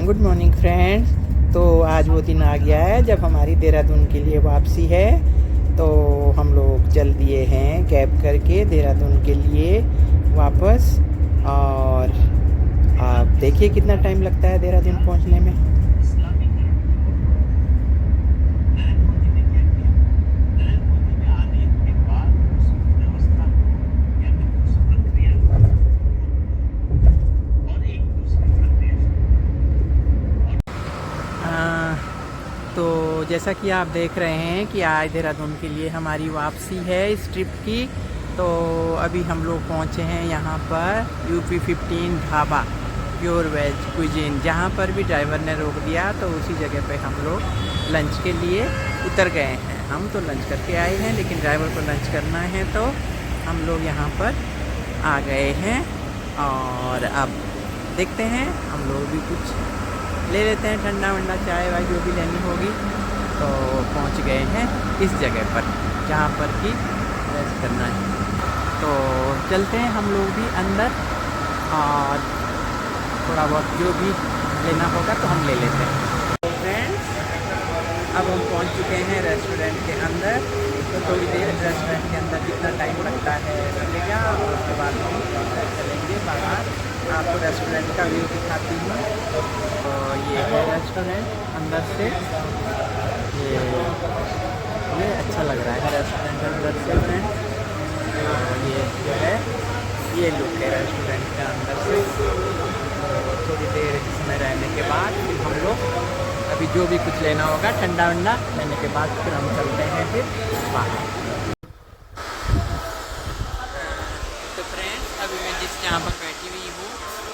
Good morning friends. तो आज वो दिन आ गया है जब हमारी देहरादून के लिए वापसी है। तो हम लोग चल दिए हैं कैब करके देहरादून के लिए वापस। और आप देखिए कितना टाइम लगता है देहरादून पहुंचने में। तो जैसा कि आप देख रहे हैं कि आज देहरादून के लिए हमारी वापसी है इस ट्रिप की। तो अभी हम लोग पहुंचे हैं यहाँ पर UP15 dhaba pure veg cuisine, जहाँ पर भी ड्राइवर ने रोक दिया तो उसी जगह पे हम लोग लंच के लिए उतर गए हैं। हम तो लंच करके आए हैं लेकिन ड्राइवर को लंच करना है तो हम लोग यहाँ पर आ गए हैं। और अब देखते हैं हम लोग भी कुछ ले लेते हैं, ठंडा वंडा चाय वाय जो भी लेनी होगी। तो पहुंच गए हैं इस जगह पर जहाँ पर कि रेस्ट करना है। तो चलते हैं हम लोग भी अंदर और थोड़ा बहुत जो भी लेना होगा तो हम ले लेते हैं। तो फ्रेंड्स अब हम पहुंच चुके हैं रेस्टोरेंट के अंदर। तो थोड़ी देर रेस्टोरेंट के अंदर कितना टाइम लगता है लगेगा और उसके बाद हम चलेंगे बाहर। आपको रेस्टोरेंट का व्यू दिखाती हूँ। तो ये है रेस्टोरेंट अंदर से। ये अच्छा लग रहा है रेस्टोरेंट अंदर से फ्रेंड्स। ये जो है ये लुक है रेस्टोरेंट के अंदर से। तो थोड़ी देर इसमें रहने के बाद फिर हम लोग अभी जो भी कुछ लेना होगा ठंडा वंडा लेने के बाद फिर हम चलते हैं फिर बाहर। तो फ्रेंड्स अभी मैं जिस जहाँ पर बैठी हुई हूँ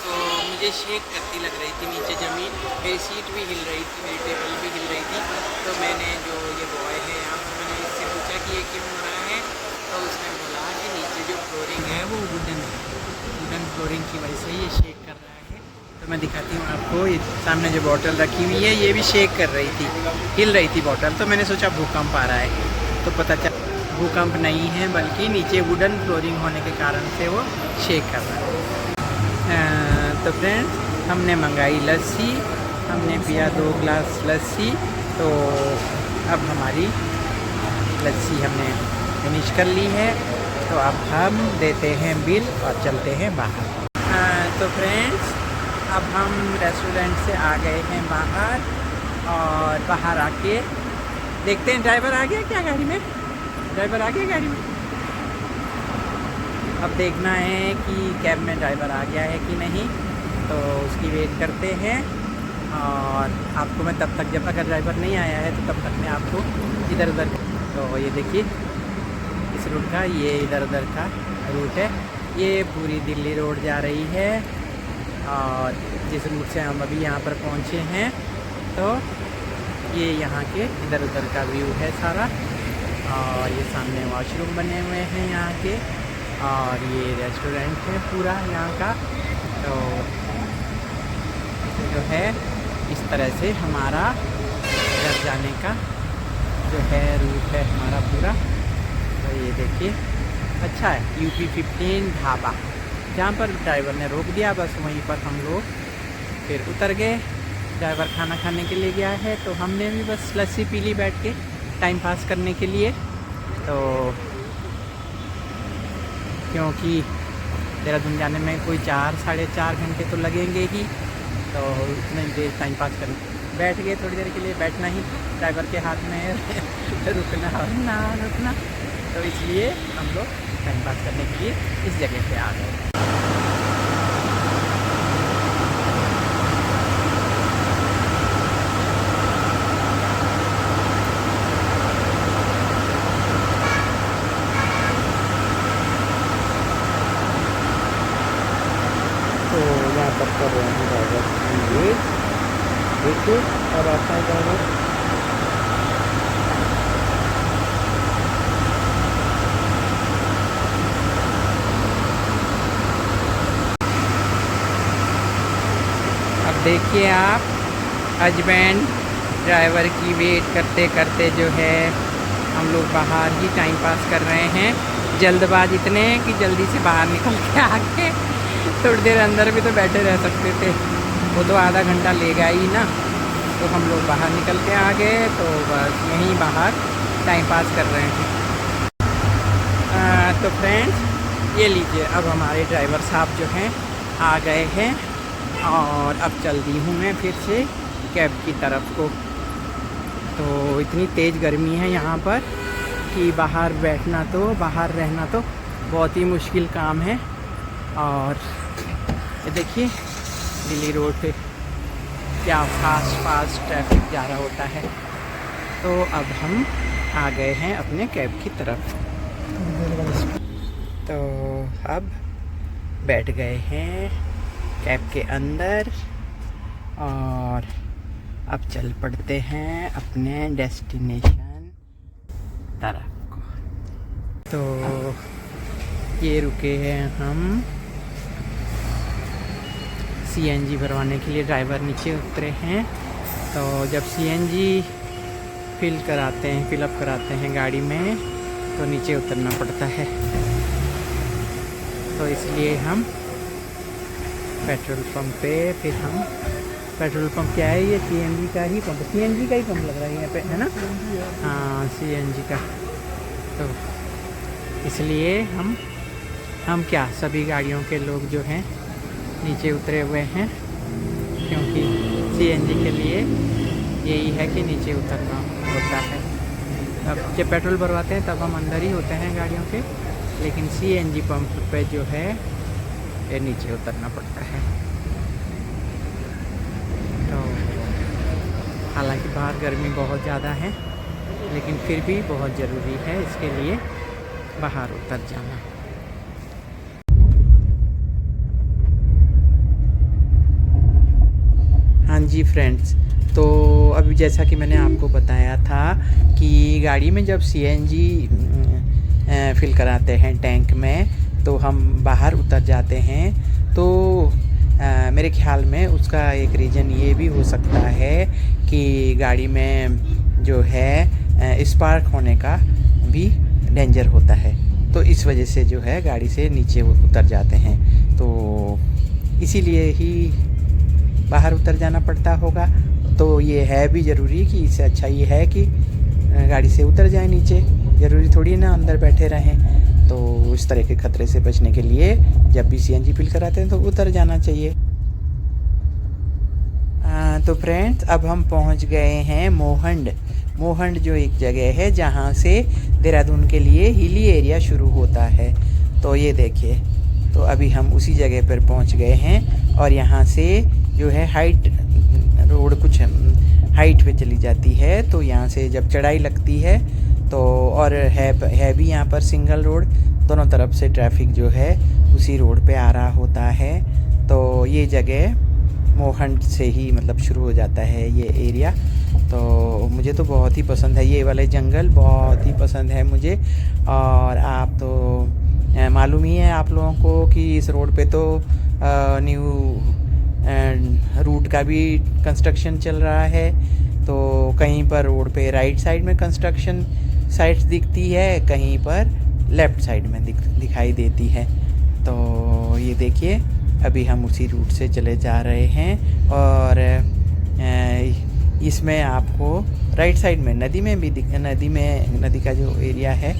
तो मुझे शेक करती लग रही थी नीचे ज़मीन। मेरी सीट भी हिल रही थी, मेरी टेबल भी हिल रही थी। तो मैंने जो ये बॉय है यहाँ पर मैंने इससे पूछा कि ये क्यों हो रहा है। तो उसने बोला कि नीचे जो फ्लोरिंग है वो वुडन फ्लोरिंग की वजह से ये शेक कर रहा है। तो मैं दिखाती हूँ आपको। ये सामने जो बॉटल रखी हुई है ये भी शेक कर रही थी, हिल रही थी बॉटल। तो मैंने सोचा भूकंप आ रहा है, तो पता चला भूकंप नहीं है बल्कि नीचे वुडन फ्लोरिंग होने के कारण से वो शेक कर रहा है। तो फ्रेंड्स हमने मंगाई लस्सी, हमने पिया 2 ग्लास लस्सी। तो अब हमारी लस्सी हमने फिनिश कर ली है। तो अब हम देते हैं बिल और चलते हैं बाहर। तो फ्रेंड्स अब हम रेस्टोरेंट से आ गए हैं बाहर। और बाहर आके देखते हैं ड्राइवर आ गया क्या गाड़ी में। ड्राइवर आ गया गाड़ी में। अब देखना है कि कैब में ड्राइवर आ गया है कि नहीं, तो उसकी वेट करते हैं। और आपको मैं तब तक, जब अगर ड्राइवर नहीं आया है तो तब तक मैं आपको इधर उधर। तो ये देखिए इस रूट का, ये इधर उधर का रूट है। ये पूरी दिल्ली रोड जा रही है। और जिस रूट से हम अभी यहाँ पर पहुँचे हैं तो ये यहाँ के इधर उधर का व्यू है सारा। और ये सामने वॉशरूम बने हुए हैं यहाँ के। और ये रेस्टोरेंट है पूरा यहाँ का। तो जो है इस तरह से हमारा घर जाने का जो है रूट है हमारा पूरा। तो ये देखिए अच्छा है UP15 ढाबा, जहाँ पर ड्राइवर ने रोक दिया बस वहीं पर हम लोग फिर उतर गए। ड्राइवर खाना खाने के लिए गया है तो हमने भी बस लस्सी पी ली बैठ के टाइम पास करने के लिए। तो क्योंकि देहरादून जाने में कोई 4-4.5 घंटे तो लगेंगे ही। तो उतने देर टाइम पास करने बैठ गए, थोड़ी देर के लिए बैठना ही ड्राइवर के हाथ में है रुकना और ना रुकना। तो इसलिए हम लोग टाइम पास करने के लिए इस जगह पे आ गए। तो यहाँ पर कर रहे हैं ड्राइवर की। देखिए अब आता है ड्राइवर। अब देखिए आप हस्बैंड ड्राइवर की वेट करते करते जो है हम लोग बाहर ही टाइम पास कर रहे हैं। जल्दबाज इतने कि जल्दी से बाहर निकल के आके थोड़ी देर अंदर भी तो बैठे रह सकते थे। वो तो आधा घंटा लेगा ही ना। तो हम लोग बाहर निकल के आ गए, तो बस यहीं बाहर टाइम पास कर रहे हैं। तो फ्रेंड्स ये लीजिए, अब हमारे ड्राइवर साहब जो हैं आ गए हैं और अब चल दी हूँ मैं फिर से कैब की तरफ को। तो इतनी तेज़ गर्मी है यहाँ पर कि बाहर बैठना तो बाहर रहना तो बहुत ही मुश्किल काम है। और ये देखिए दिल्ली रोड पे क्या फास्ट ट्रैफिक जा रहा होता है। तो अब हम आ गए हैं अपने कैब की तरफ। तो अब बैठ गए हैं कैब के अंदर और अब चल पड़ते हैं अपने डेस्टिनेशन तरफ को। तो ये रुके हैं हम सीएनजी भरवाने के लिए। ड्राइवर नीचे उतरे हैं। तो जब सीएनजी फिलअप कराते हैं गाड़ी में तो नीचे उतरना पड़ता है। तो इसलिए हम पेट्रोल पंप पे फिर हम पेट्रोल पंप क्या है, ये सीएनजी का ही पंप लग रहा है यहाँ पे, है ना? हाँ, सीएनजी का। तो इसलिए हम क्या सभी गाड़ियों के लोग जो हैं नीचे उतरे हुए हैं, क्योंकि सीएनजी के लिए यही है कि नीचे उतरना होता है। अब जब पेट्रोल भरवाते हैं तब हम अंदर ही होते हैं गाड़ियों के, लेकिन सीएनजी पंप पे जो है ये नीचे उतरना पड़ता है। तो हालांकि बाहर गर्मी बहुत ज़्यादा है, लेकिन फिर भी बहुत ज़रूरी है इसके लिए बाहर उतर जाना। हाँ जी फ्रेंड्स, तो अभी जैसा कि मैंने आपको बताया था कि गाड़ी में जब सीएनजी फिल कराते हैं टैंक में तो हम बाहर उतर जाते हैं। तो मेरे ख्याल में उसका एक रीज़न ये भी हो सकता है कि गाड़ी में जो है स्पार्क होने का भी डेंजर होता है। तो इस वजह से जो है गाड़ी से नीचे उतर जाते हैं। तो इसीलिए ही बाहर उतर जाना पड़ता होगा। तो ये है भी ज़रूरी कि इससे अच्छा ये है कि गाड़ी से उतर जाए नीचे। ज़रूरी थोड़ी ना अंदर बैठे रहें। तो इस तरह के ख़तरे से बचने के लिए जब भी सीएनजी फिल कराते हैं तो उतर जाना चाहिए। तो फ्रेंड्स अब हम पहुंच गए हैं मोहंड जो एक जगह है जहां से देहरादून के लिए हिली एरिया शुरू होता है। तो ये देखिए, तो अभी हम उसी जगह पर पहुंच गए हैं और यहाँ से जो है रोड कुछ हाइट पे चली जाती है। तो यहाँ से जब चढ़ाई लगती है तो और है भी यहाँ पर सिंगल रोड, दोनों तरफ से ट्रैफिक जो है उसी रोड पे आ रहा होता है। तो ये जगह मोहंड से ही मतलब शुरू हो जाता है ये एरिया। तो मुझे तो बहुत ही पसंद है, ये वाले जंगल बहुत ही पसंद है मुझे। और आप तो मालूम ही है आप लोगों को कि इस रोड पे तो न्यू रूट का भी कंस्ट्रक्शन चल रहा है। तो कहीं पर रोड पे राइट साइड में कंस्ट्रक्शन साइट्स दिखती है, कहीं पर लेफ़्ट साइड में दिखाई देती है। तो ये देखिए अभी हम उसी रूट से चले जा रहे हैं और इसमें आपको राइट साइड में नदी का जो एरिया है,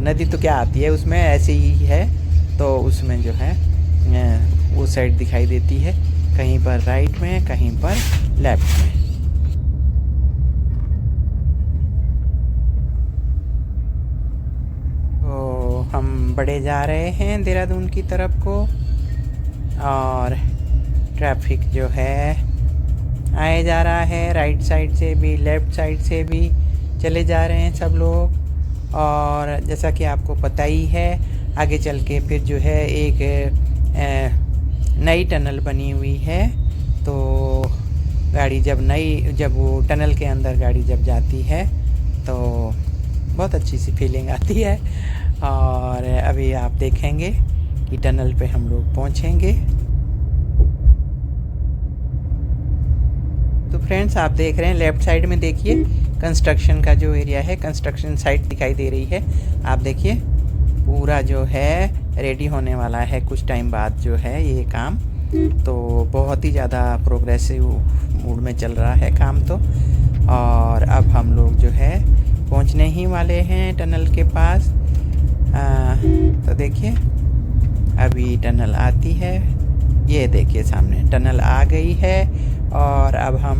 नदी तो क्या आती है उसमें ऐसे ही है। तो उसमें जो है वो साइड दिखाई देती है, कहीं पर राइट में कहीं पर लेफ्ट में। तो हम बढ़े जा रहे हैं देहरादून की तरफ को और ट्रैफिक जो है आए जा रहा है, राइट साइड से भी लेफ़्ट साइड से भी चले जा रहे हैं सब लोग। और जैसा कि आपको पता ही है आगे चल के फिर जो है एक नई टनल बनी हुई है। तो गाड़ी जब वो टनल के अंदर गाड़ी जब जाती है तो बहुत अच्छी सी फीलिंग आती है। और अभी आप देखेंगे कि टनल पे हम लोग पहुँचेंगे। तो फ्रेंड्स आप देख रहे हैं लेफ़्ट साइड में देखिए कंस्ट्रक्शन का जो एरिया है, कंस्ट्रक्शन साइट दिखाई दे रही है। आप देखिए पूरा जो है रेडी होने वाला है कुछ टाइम बाद जो है ये काम। तो बहुत ही ज़्यादा प्रोग्रेसिव मूड में चल रहा है काम तो। और अब हम लोग जो है पहुंचने ही वाले हैं टनल के पास। तो देखिए अभी टनल आती है, ये देखिए सामने टनल आ गई है। और अब हम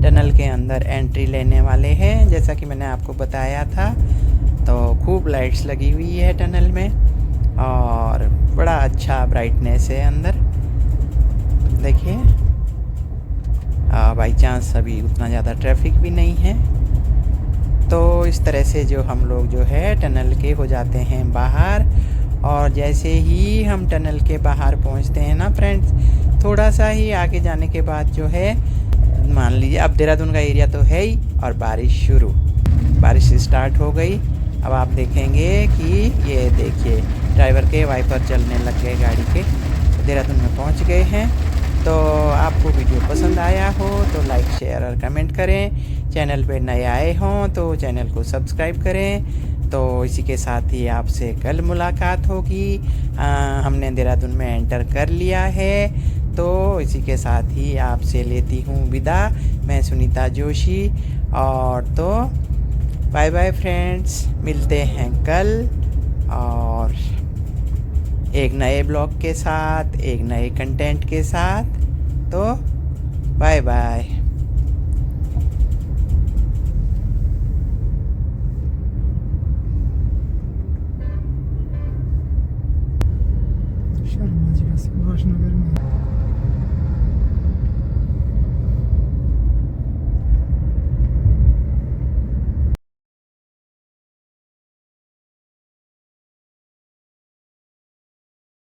टनल के अंदर एंट्री लेने वाले हैं, जैसा कि मैंने आपको बताया था। तो खूब लाइट्स लगी हुई है टनल में और बड़ा अच्छा ब्राइटनेस है अंदर, देखिए। बाई चांस अभी उतना ज़्यादा ट्रैफिक भी नहीं है। तो इस तरह से जो हम लोग जो है टनल के हो जाते हैं बाहर। और जैसे ही हम टनल के बाहर पहुंचते हैं ना फ्रेंड्स, थोड़ा सा ही आगे जाने के बाद जो है मान लीजिए अब देहरादून का एरिया तो है ही और बारिश स्टार्ट हो गई। अब आप देखेंगे कि ये देखिए ड्राइवर के वाइपर चलने लग गए गाड़ी के। देहरादून में पहुंच गए हैं। तो आपको वीडियो पसंद आया हो तो लाइक शेयर और कमेंट करें। चैनल पे नए आए हों तो चैनल को सब्सक्राइब करें। तो इसी के साथ ही आपसे कल मुलाकात होगी। हमने देहरादून में एंटर कर लिया है। तो इसी के साथ ही आपसे लेती हूँ विदा। मैं सुनीता जोशी। और तो बाय बाय फ्रेंड्स, मिलते हैं कल और एक नए ब्लॉग के साथ, एक नए कंटेंट के साथ। तो बाय बाय। शर्मा जी का सुभाष नगर में।